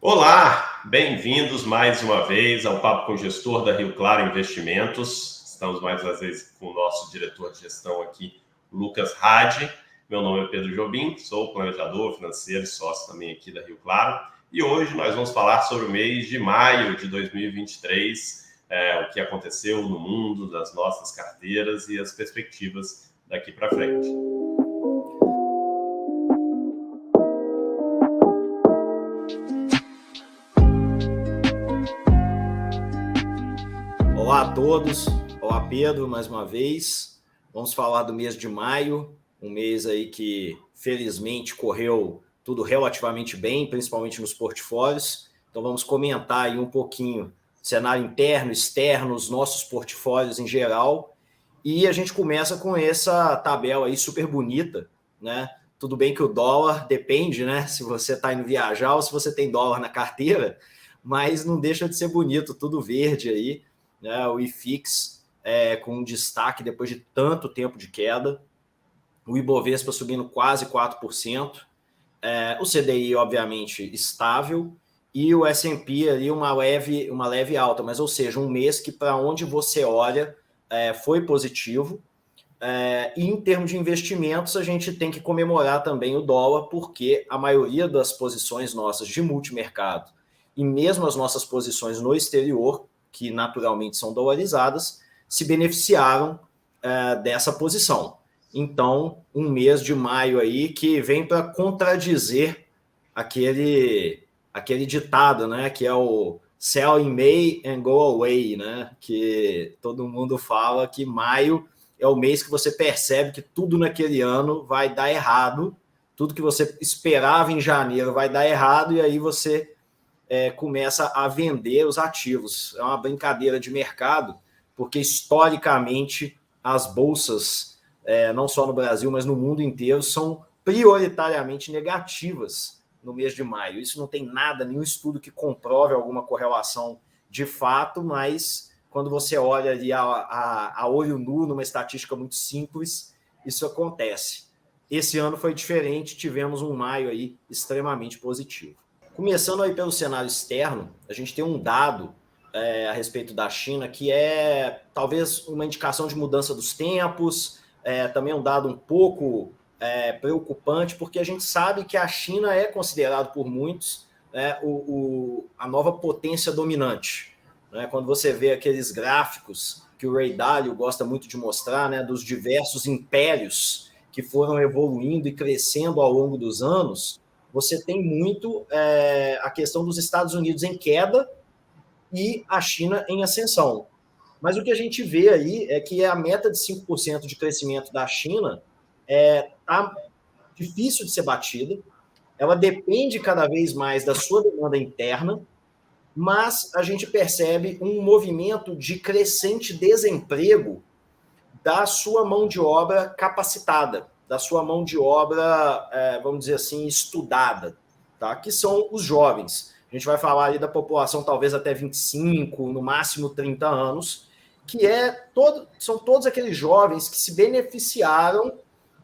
Olá, bem-vindos mais uma vez ao Papo com o Gestor da Rio Claro Investimentos. Estamos mais uma vez com o nosso diretor de gestão aqui, Lucas Hadi. Meu nome é Pedro Jobim, sou planejador financeiro e sócio também aqui da Rio Claro. E hoje nós vamos falar sobre o mês de maio de 2023, o que aconteceu no mundo das nossas carteiras e as perspectivas daqui para frente. Olá a todos, olá Pedro, mais uma vez. Vamos falar do mês de maio, um mês aí que felizmente correu tudo relativamente bem, principalmente nos portfólios. Então vamos comentar aí um pouquinho cenário interno, externo, os nossos portfólios em geral. E a gente começa com essa tabela aí super bonita, né? Tudo bem que o dólar depende, né? Se você está indo viajar ou se você tem dólar na carteira, mas não deixa de ser bonito, tudo verde aí, né? O IFIX com um destaque depois de tanto tempo de queda, o Ibovespa subindo quase 4%, o CDI, obviamente, estável, e o S&P ali uma leve alta, mas, ou seja, um mês que, para onde você olha, foi positivo. E em termos de investimentos, a gente tem que comemorar também o dólar, porque a maioria das posições nossas de multimercado e mesmo as nossas posições no exterior, que naturalmente são dolarizadas, se beneficiaram dessa posição. Então, um mês de maio aí que vem para contradizer aquele ditado, né, que é o sell in May and go away, né, que todo mundo fala que maio é o mês que você percebe que tudo naquele ano vai dar errado, tudo que você esperava em janeiro vai dar errado, e aí você começa a vender os ativos. É uma brincadeira de mercado, porque historicamente as bolsas, não só no Brasil, mas no mundo inteiro, são prioritariamente negativas no mês de maio. Isso não tem nada, nenhum estudo que comprove alguma correlação de fato, mas quando você olha ali a olho nu, numa estatística muito simples, isso acontece. Esse ano foi diferente, tivemos um maio aí extremamente positivo. Começando aí pelo cenário externo, a gente tem um dado a respeito da China que é talvez uma indicação de mudança dos tempos, também um dado um pouco preocupante, porque a gente sabe que a China é considerado por muitos a nova potência dominante. Né? Quando você vê aqueles gráficos que o Ray Dalio gosta muito de mostrar, né, dos diversos impérios que foram evoluindo e crescendo ao longo dos anos, você tem muito a questão dos Estados Unidos em queda e a China em ascensão. Mas o que a gente vê aí é que a meta de 5% de crescimento da China está difícil de ser batida, ela depende cada vez mais da sua demanda interna, mas a gente percebe um movimento de crescente desemprego da sua mão de obra capacitada, da sua mão de obra, vamos dizer assim, estudada, tá? Que são os jovens. A gente vai falar ali da população talvez até 25, no máximo 30 anos, que são todos aqueles jovens que se beneficiaram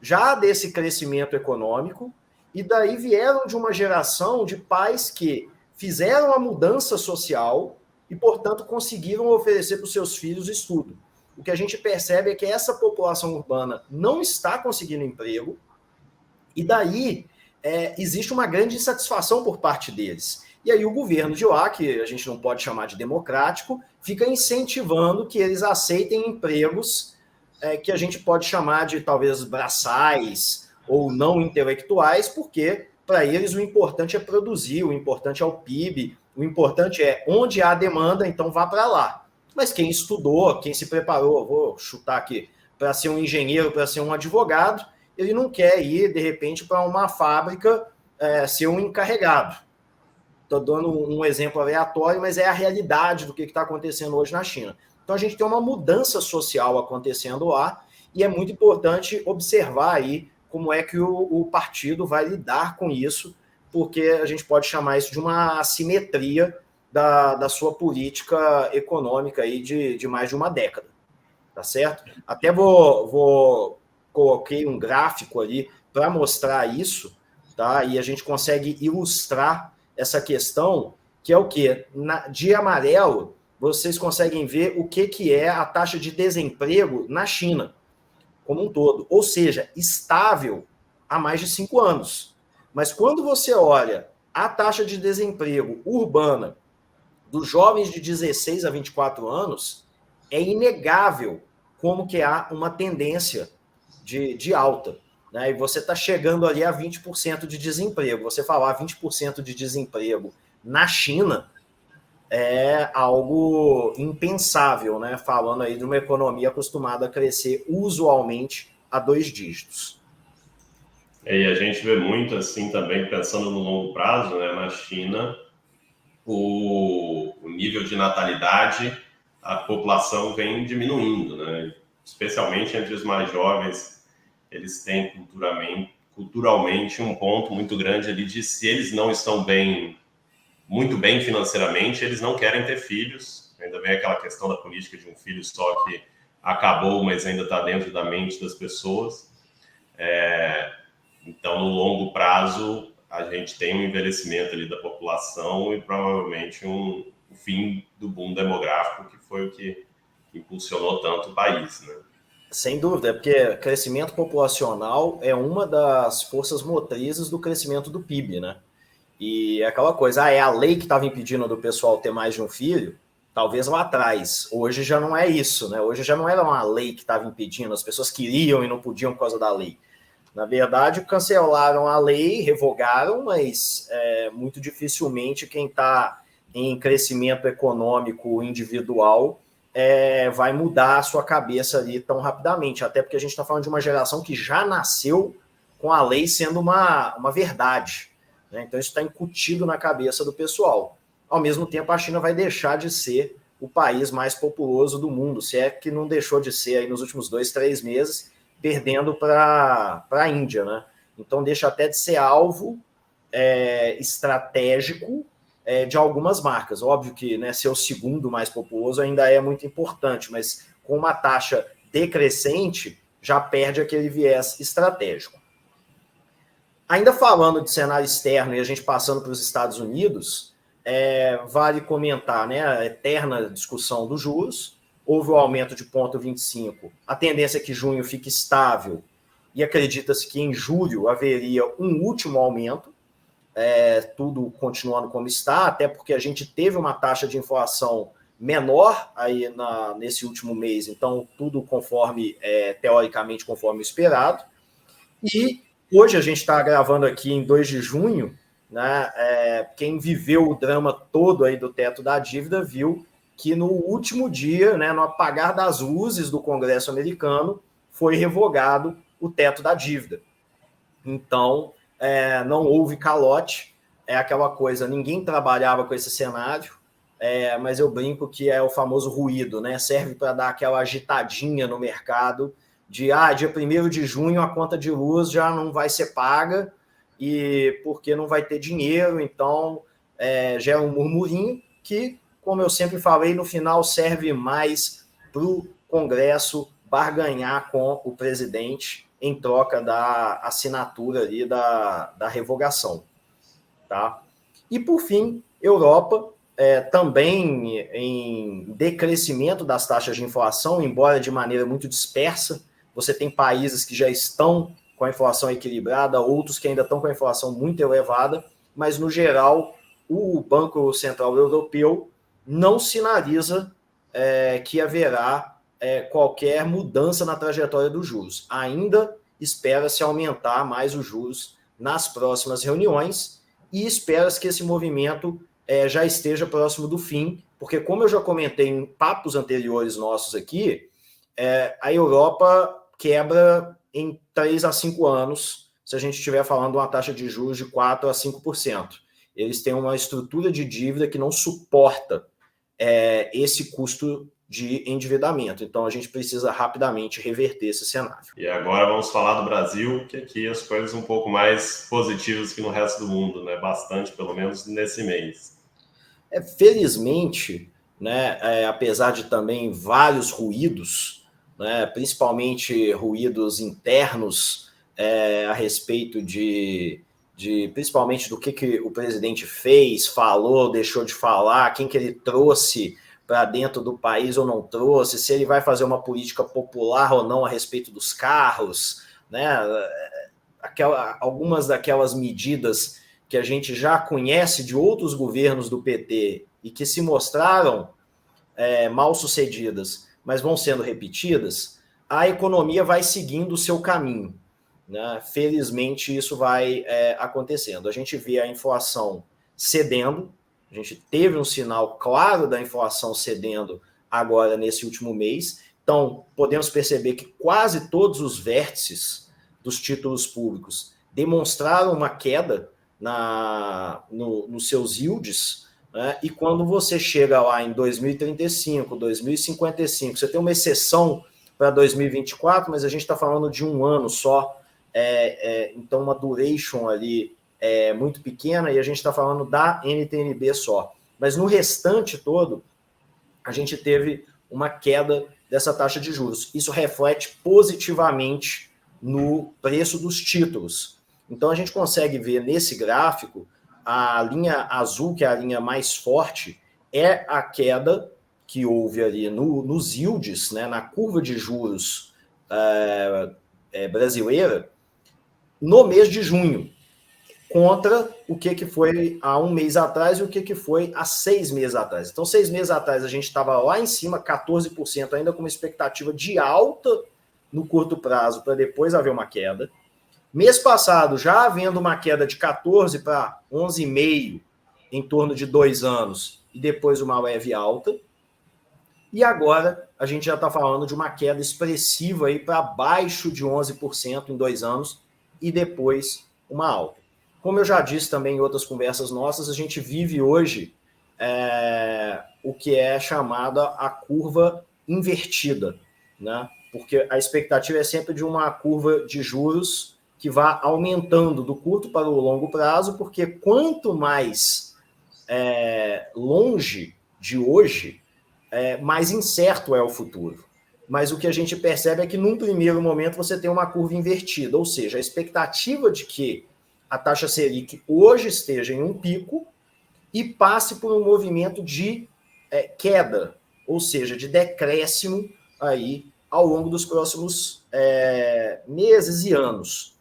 já desse crescimento econômico e daí vieram de uma geração de pais que fizeram a mudança social e, portanto, conseguiram oferecer para os seus filhos estudo. O que a gente percebe é que essa população urbana não está conseguindo emprego e daí existe uma grande insatisfação por parte deles. E aí o governo de lá, que a gente não pode chamar de democrático, fica incentivando que eles aceitem empregos que a gente pode chamar de talvez braçais ou não intelectuais, porque para eles o importante é produzir, o importante é o PIB, o importante é onde há demanda, então vá para lá. Mas quem estudou, quem se preparou, vou chutar aqui, para ser um engenheiro, para ser um advogado, ele não quer ir, de repente, para uma fábrica ser um encarregado. Estou dando um exemplo aleatório, mas é a realidade do que está acontecendo hoje na China. Então, a gente tem uma mudança social acontecendo lá e é muito importante observar aí como é que o partido vai lidar com isso, porque a gente pode chamar isso de uma assimetria da sua política econômica aí de mais de uma década, tá certo? Até coloquei um gráfico ali para mostrar isso, tá? E a gente consegue ilustrar essa questão, que é o quê? De amarelo, vocês conseguem ver o que é a taxa de desemprego na China, como um todo. Ou seja, estável há mais de 5 anos. Mas quando você olha a taxa de desemprego urbana dos jovens de 16 a 24 anos, é inegável como que há uma tendência de alta. Né? E você está chegando ali a 20% de desemprego. Você falar 20% de desemprego na China é algo impensável, né? Falando aí de uma economia acostumada a crescer usualmente a 2 dígitos. E a gente vê muito assim também, pensando no longo prazo, né? Na China, o nível de natalidade, a população vem diminuindo, né? Especialmente entre os mais jovens, eles têm culturalmente um ponto muito grande ali de se eles não estão muito bem financeiramente, eles não querem ter filhos. Ainda vem aquela questão da política de um filho só que acabou, mas ainda está dentro da mente das pessoas. Então, no longo prazo, a gente tem um envelhecimento ali da população e provavelmente o fim do boom demográfico, que foi o que impulsionou tanto o país, né? Sem dúvida, porque crescimento populacional é uma das forças motrizes do crescimento do PIB, né? E é aquela coisa, é a lei que estava impedindo do pessoal ter mais de um filho, talvez lá atrás. Hoje já não é isso, né? Hoje já não era uma lei que estava impedindo, as pessoas queriam e não podiam por causa da lei. Na verdade, cancelaram a lei, revogaram, mas muito dificilmente quem está em crescimento econômico individual vai mudar a sua cabeça ali tão rapidamente, até porque a gente está falando de uma geração que já nasceu com a lei sendo uma verdade. Né? Então, isso está incutido na cabeça do pessoal. Ao mesmo tempo, a China vai deixar de ser o país mais populoso do mundo, se é que não deixou de ser aí nos últimos 2, 3 meses, perdendo para a Índia. Né? Então, deixa até de ser alvo estratégico de algumas marcas. Óbvio que, né, ser o segundo mais populoso ainda é muito importante, mas com uma taxa decrescente, já perde aquele viés estratégico. Ainda falando de cenário externo e a gente passando para os Estados Unidos, vale comentar, né, a eterna discussão dos juros. Houve o aumento de 0,25. A tendência é que junho fique estável e acredita-se que em julho haveria um último aumento, tudo continuando como está, até porque a gente teve uma taxa de inflação menor aí nesse último mês, então tudo conforme, teoricamente, conforme esperado. E hoje a gente está gravando aqui em 2 de junho, né? Quem viveu o drama todo aí do teto da dívida viu que no último dia, né, no apagar das luzes do Congresso americano, foi revogado o teto da dívida. Então, não houve calote, é aquela coisa, ninguém trabalhava com esse cenário, mas eu brinco que é o famoso ruído, né? Serve para dar aquela agitadinha no mercado, dia 1º de junho a conta de luz já não vai ser paga, e porque não vai ter dinheiro, então gera um murmurinho que, como eu sempre falei, no final serve mais para o Congresso barganhar com o presidente em troca da assinatura ali da revogação. Tá? E, por fim, Europa, também em decrescimento das taxas de inflação, embora de maneira muito dispersa. Você tem países que já estão com a inflação equilibrada, outros que ainda estão com a inflação muito elevada, mas, no geral, o Banco Central Europeu não sinaliza que haverá qualquer mudança na trajetória dos juros. Ainda espera-se aumentar mais os juros nas próximas reuniões e espera-se que esse movimento já esteja próximo do fim, porque, como eu já comentei em papos anteriores nossos aqui, a Europa quebra em 3 a 5 anos, se a gente estiver falando de uma taxa de juros de 4 a 5%. Eles têm uma estrutura de dívida que não suporta esse custo de endividamento. Então, a gente precisa rapidamente reverter esse cenário. E agora vamos falar do Brasil, que aqui as coisas um pouco mais positivas que no resto do mundo, né? Bastante, pelo menos nesse mês. Felizmente, né, apesar de também vários ruídos, né, principalmente ruídos internos a respeito de principalmente do que o presidente fez, falou, deixou de falar, quem que ele trouxe para dentro do país ou não trouxe, se ele vai fazer uma política popular ou não a respeito dos carros, né? Algumas daquelas medidas que a gente já conhece de outros governos do PT e que se mostraram mal sucedidas, mas vão sendo repetidas, a economia vai seguindo o seu caminho, né? Felizmente, isso vai acontecendo. A gente vê a inflação cedendo, a gente teve um sinal claro da inflação cedendo agora nesse último mês. Então, podemos perceber que quase todos os vértices dos títulos públicos demonstraram uma queda nos seus yields, né? E quando você chega lá em 2035, 2055, você tem uma exceção para 2024, mas a gente está falando de um ano só, então uma duration ali muito pequena, e a gente está falando da NTN-B só. Mas no restante todo, a gente teve uma queda dessa taxa de juros. Isso reflete positivamente no preço dos títulos. Então, a gente consegue ver nesse gráfico, a linha azul, que é a linha mais forte, é a queda que houve ali nos yields, né, na curva de juros brasileira, no mês de junho, contra o que foi há um mês atrás e o que foi há 6 meses atrás. Então, 6 meses atrás, a gente estava lá em cima, 14%, ainda com uma expectativa de alta no curto prazo, para depois haver uma queda. Mês passado, já havendo uma queda de 14 para 11,5 em torno de 2 anos, e depois uma leve alta. E agora, a gente já está falando de uma queda expressiva para baixo de 11% em 2 anos, e depois uma alta. Como eu já disse também em outras conversas nossas, a gente vive hoje o que é chamada a curva invertida, né? Porque a expectativa é sempre de uma curva de juros que vá aumentando do curto para o longo prazo, porque quanto mais longe de hoje, mais incerto é o futuro. Mas o que a gente percebe é que, num primeiro momento, você tem uma curva invertida, ou seja, a expectativa de que a taxa Selic hoje esteja em um pico e passe por um movimento de queda, ou seja, de decréscimo aí ao longo dos próximos meses e anos.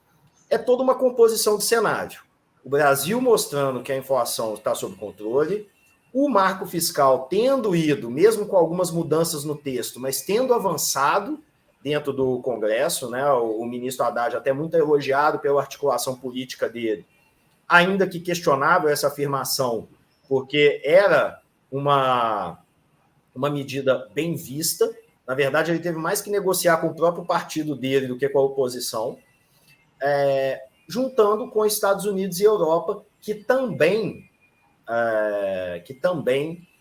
É toda uma composição de cenário. O Brasil mostrando que a inflação está sob controle, o marco fiscal tendo ido, mesmo com algumas mudanças no texto, mas tendo avançado dentro do Congresso, né? O ministro Haddad até muito elogiado pela articulação política dele, ainda que questionável essa afirmação, porque era uma medida bem vista. Na verdade, ele teve mais que negociar com o próprio partido dele do que com a oposição, juntando com Estados Unidos e Europa, que também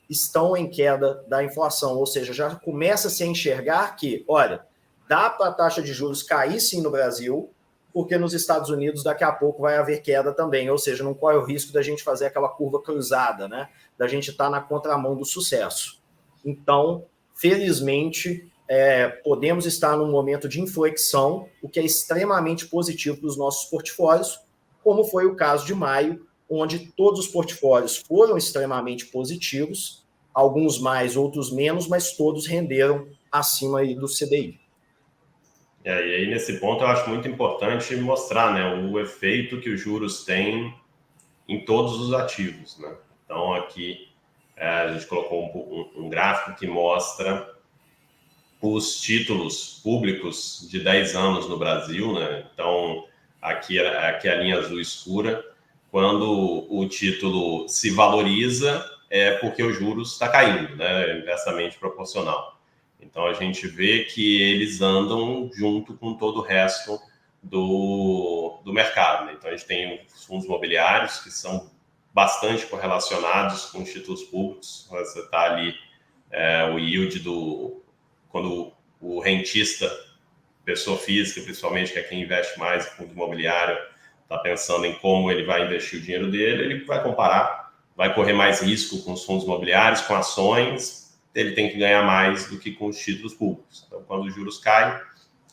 estão em queda da inflação, ou seja, já começa-se a enxergar que, olha, dá para a taxa de juros cair sim no Brasil, porque nos Estados Unidos daqui a pouco vai haver queda também, ou seja, não corre o risco da gente fazer aquela curva cruzada, né? Da gente estar na contramão do sucesso. Então, felizmente, podemos estar num momento de inflexão, o que é extremamente positivo para os nossos portfólios, como foi o caso de maio, onde todos os portfólios foram extremamente positivos, alguns mais, outros menos, mas todos renderam acima aí do CDI. E aí, nesse ponto, eu acho muito importante mostrar, né, o efeito que os juros têm em todos os ativos, né? Então, aqui, a gente colocou um gráfico que mostra os títulos públicos de 10 anos no Brasil, né? Então, aqui a linha azul escura. Quando o título se valoriza, é porque o juros está caindo, né? Inversamente proporcional. Então, a gente vê que eles andam junto com todo o resto do mercado, né? Então, a gente tem os fundos imobiliários que são bastante correlacionados com os títulos públicos. Você está ali, o yield quando o rentista, pessoa física, principalmente, que é quem investe mais em fundo imobiliário, está pensando em como ele vai investir o dinheiro dele, ele vai comparar, vai correr mais risco com os fundos imobiliários, com ações, ele tem que ganhar mais do que com os títulos públicos. Então, quando os juros caem,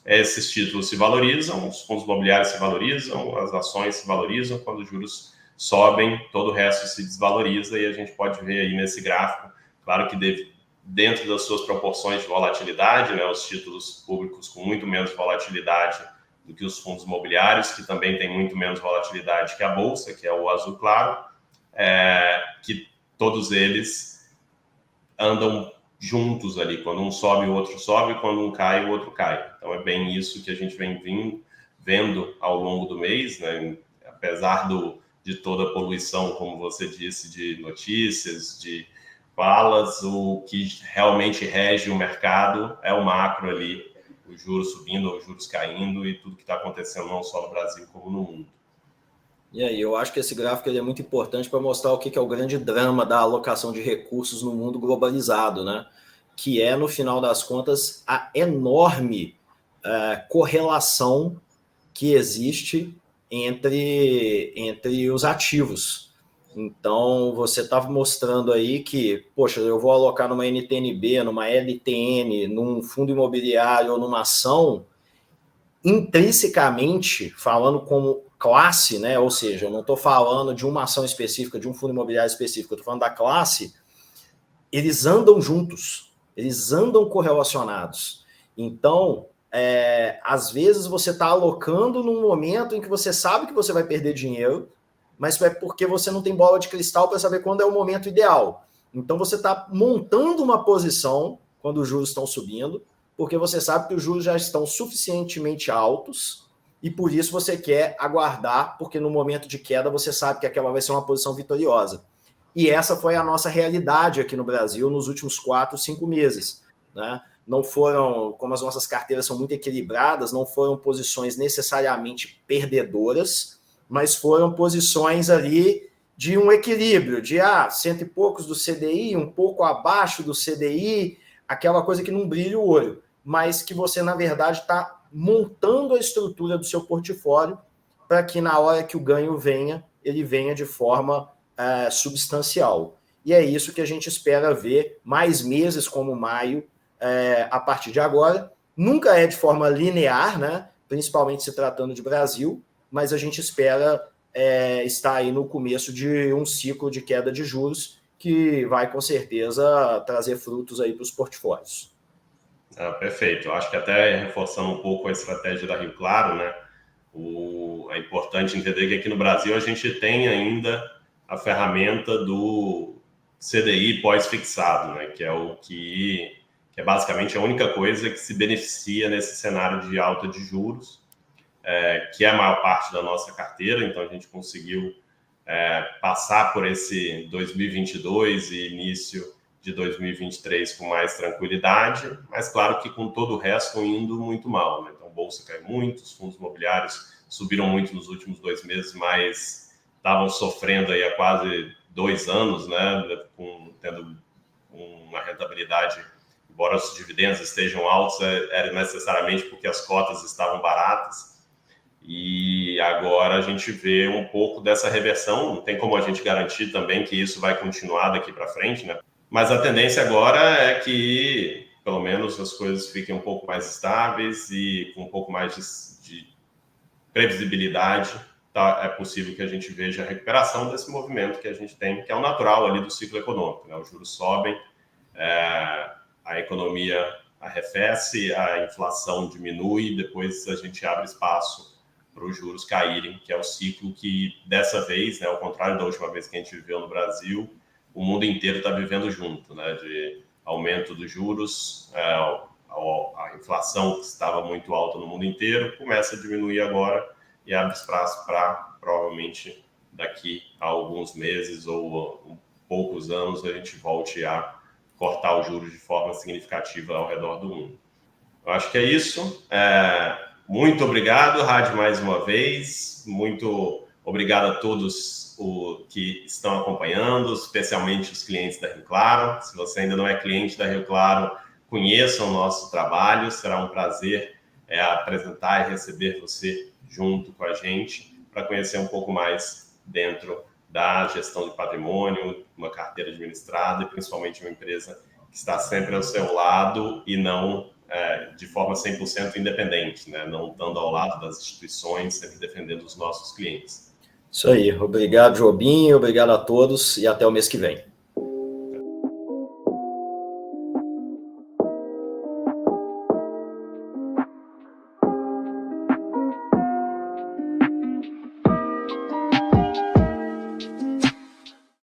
esses títulos se valorizam, os fundos imobiliários se valorizam, as ações se valorizam. Quando os juros sobem, todo o resto se desvaloriza, e a gente pode ver aí nesse gráfico, claro que dentro das suas proporções de volatilidade, né, os títulos públicos com muito menos volatilidade do que os fundos imobiliários, que também tem muito menos volatilidade que a Bolsa, que é o azul claro, que todos eles andam juntos ali. Quando um sobe, o outro sobe, quando um cai, o outro cai. Então é bem isso que a gente vem vendo ao longo do mês, né? Apesar de toda a poluição, como você disse, de notícias, de falas, o que realmente rege o mercado é o macro ali, os juros subindo, os juros caindo e tudo que está acontecendo não só no Brasil como no mundo. E aí, eu acho que esse gráfico ele é muito importante para mostrar o que é o grande drama da alocação de recursos no mundo globalizado, né? Que é, no final das contas, a enorme correlação que existe entre os ativos. Então, você estava mostrando aí que, poxa, eu vou alocar numa NTNB, numa LTN, num fundo imobiliário ou numa ação, intrinsecamente, falando como classe, né? Ou seja, eu não estou falando de uma ação específica, de um fundo imobiliário específico, eu estou falando da classe, eles andam juntos, eles andam correlacionados. Então, às vezes você está alocando num momento em que você sabe que você vai perder dinheiro, mas é porque você não tem bola de cristal para saber quando é o momento ideal. Então você está montando uma posição quando os juros estão subindo, porque você sabe que os juros já estão suficientemente altos e por isso você quer aguardar, porque no momento de queda você sabe que aquela vai ser uma posição vitoriosa. E essa foi a nossa realidade aqui no Brasil nos últimos 4, 5 meses, né? Não foram, como as nossas carteiras são muito equilibradas, não foram posições necessariamente perdedoras, mas foram posições ali de um equilíbrio, de cento e poucos do CDI, um pouco abaixo do CDI, aquela coisa que não brilha o olho, mas que você, na verdade, está montando a estrutura do seu portfólio para que na hora que o ganho venha, ele venha de forma substancial. E é isso que a gente espera ver mais meses como maio a partir de agora. Nunca é de forma linear, né? Principalmente se tratando de Brasil, mas a gente espera estar aí no começo de um ciclo de queda de juros que vai, com certeza, trazer frutos aí para os portfólios. Perfeito. Eu acho que até reforçando um pouco a estratégia da Rio Claro, né? É importante entender que aqui no Brasil a gente tem ainda a ferramenta do CDI pós-fixado, né? Que é basicamente a única coisa que se beneficia nesse cenário de alta de juros, que é a maior parte da nossa carteira. Então a gente conseguiu passar por esse 2022 e início de 2023 com mais tranquilidade, mas claro que com todo o resto indo muito mal, né? Então, a bolsa cai muito, os fundos imobiliários subiram muito nos últimos 2 meses, mas estavam sofrendo aí há quase 2 anos, né? Tendo uma rentabilidade, embora os dividendos estejam altos, era necessariamente porque as cotas estavam baratas. E agora a gente vê um pouco dessa reversão. Não tem como a gente garantir também que isso vai continuar daqui para frente, né? Mas a tendência agora é que, pelo menos, as coisas fiquem um pouco mais estáveis e com um pouco mais de previsibilidade. Tá? É possível que a gente veja a recuperação desse movimento que a gente tem, que é o natural ali do ciclo econômico, né? Os juros sobem, a economia arrefece, a inflação diminui, depois a gente abre espaço para os juros caírem, que é o ciclo que, dessa vez, né, ao contrário da última vez que a gente viveu no Brasil, o mundo inteiro está vivendo junto, né, de aumento dos juros, a inflação que estava muito alta no mundo inteiro começa a diminuir agora e abre espaço para, provavelmente, daqui a alguns meses ou poucos anos, a gente volte a cortar os juros de forma significativa ao redor do mundo. Eu acho que é isso. Muito obrigado, Rádio, mais uma vez. Muito obrigado a todos que estão acompanhando, especialmente os clientes da Rio Claro. Se você ainda não é cliente da Rio Claro, conheça o nosso trabalho. Será um prazer apresentar e receber você junto com a gente para conhecer um pouco mais dentro da gestão de patrimônio, uma carteira administrada e principalmente uma empresa que está sempre ao seu lado e não de forma 100% independente, né? Não estando ao lado das instituições, sempre defendendo os nossos clientes. Isso aí. Obrigado, Jobim. Obrigado a todos e até o mês que vem.